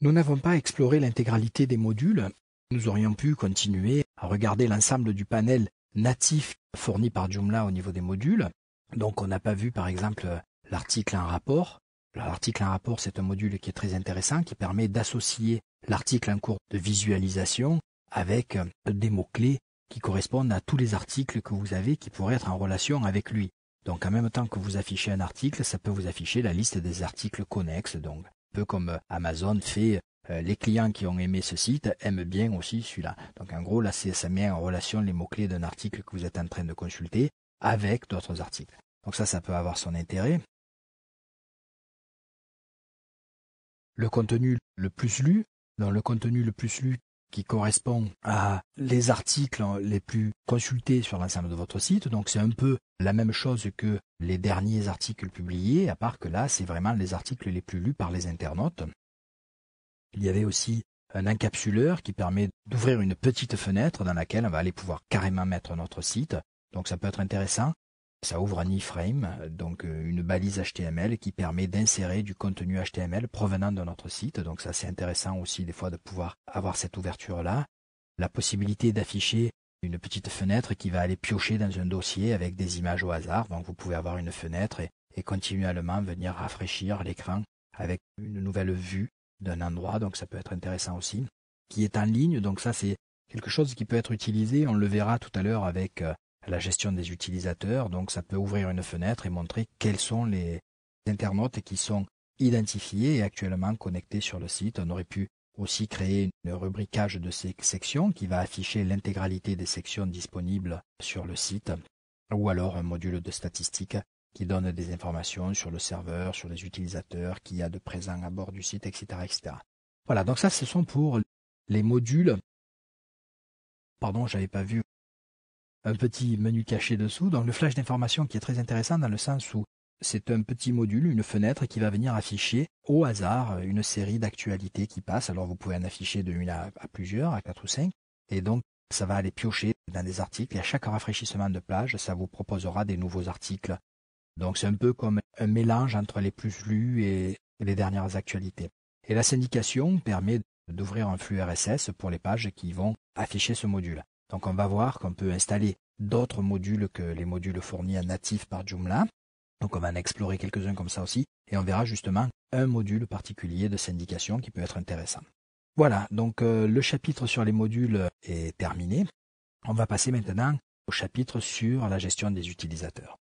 Nous n'avons pas exploré l'intégralité des modules. Nous aurions pu continuer à regarder l'ensemble du panel natif fourni par Joomla au niveau des modules. Donc on n'a pas vu par exemple l'article en rapport. L'article en rapport, c'est un module qui est très intéressant, qui permet d'associer l'article en cours de visualisation avec des mots-clés qui correspondent à tous les articles que vous avez qui pourraient être en relation avec lui. Donc en même temps que vous affichez un article, ça peut vous afficher la liste des articles connexes. Donc un peu comme Amazon fait, les clients qui ont aimé ce site aiment bien aussi celui-là. Donc en gros, là, ça met en relation les mots-clés d'un article que vous êtes en train de consulter avec d'autres articles. Donc ça peut avoir son intérêt. Le contenu le plus lu, dans le contenu le plus lu qui correspond à les articles les plus consultés sur l'ensemble de votre site. Donc c'est un peu la même chose que les derniers articles publiés, à part que là, c'est vraiment les articles les plus lus par les internautes. Il y avait aussi un encapsuleur qui permet d'ouvrir une petite fenêtre dans laquelle on va aller pouvoir carrément mettre notre site. Donc ça peut être intéressant. Ça ouvre un iframe, donc une balise HTML qui permet d'insérer du contenu HTML provenant de notre site. Donc ça c'est intéressant aussi des fois de pouvoir avoir cette ouverture-là. La possibilité d'afficher une petite fenêtre qui va aller piocher dans un dossier avec des images au hasard. Donc vous pouvez avoir une fenêtre et continuellement venir rafraîchir l'écran avec une nouvelle vue d'un endroit. Donc ça peut être intéressant aussi. Qui est en ligne, donc ça c'est quelque chose qui peut être utilisé. On le verra tout à l'heure avec la gestion des utilisateurs, donc ça peut ouvrir une fenêtre et montrer quels sont les internautes qui sont identifiés et actuellement connectés sur le site. On aurait pu aussi créer un rubricage de ces sections qui va afficher l'intégralité des sections disponibles sur le site, ou alors un module de statistiques qui donne des informations sur le serveur, sur les utilisateurs, qu'il y a de présents à bord du site, etc., etc. Voilà, donc ça ce sont pour les modules. Pardon, j'avais pas vu un petit menu caché dessous. Donc le flash d'information qui est très intéressant dans le sens où c'est un petit module, une fenêtre qui va venir afficher au hasard une série d'actualités qui passent. Alors vous pouvez en afficher de une à plusieurs, à 4 ou 5. Et donc ça va aller piocher dans des articles et à chaque rafraîchissement de page, ça vous proposera des nouveaux articles. Donc c'est un peu comme un mélange entre les plus lus et les dernières actualités. Et la syndication permet d'ouvrir un flux RSS pour les pages qui vont afficher ce module. Donc on va voir qu'on peut installer d'autres modules que les modules fournis en natif par Joomla. Donc on va en explorer quelques-uns comme ça aussi. Et on verra justement un module particulier de syndication qui peut être intéressant. Voilà, donc le chapitre sur les modules est terminé. On va passer maintenant au chapitre sur la gestion des utilisateurs.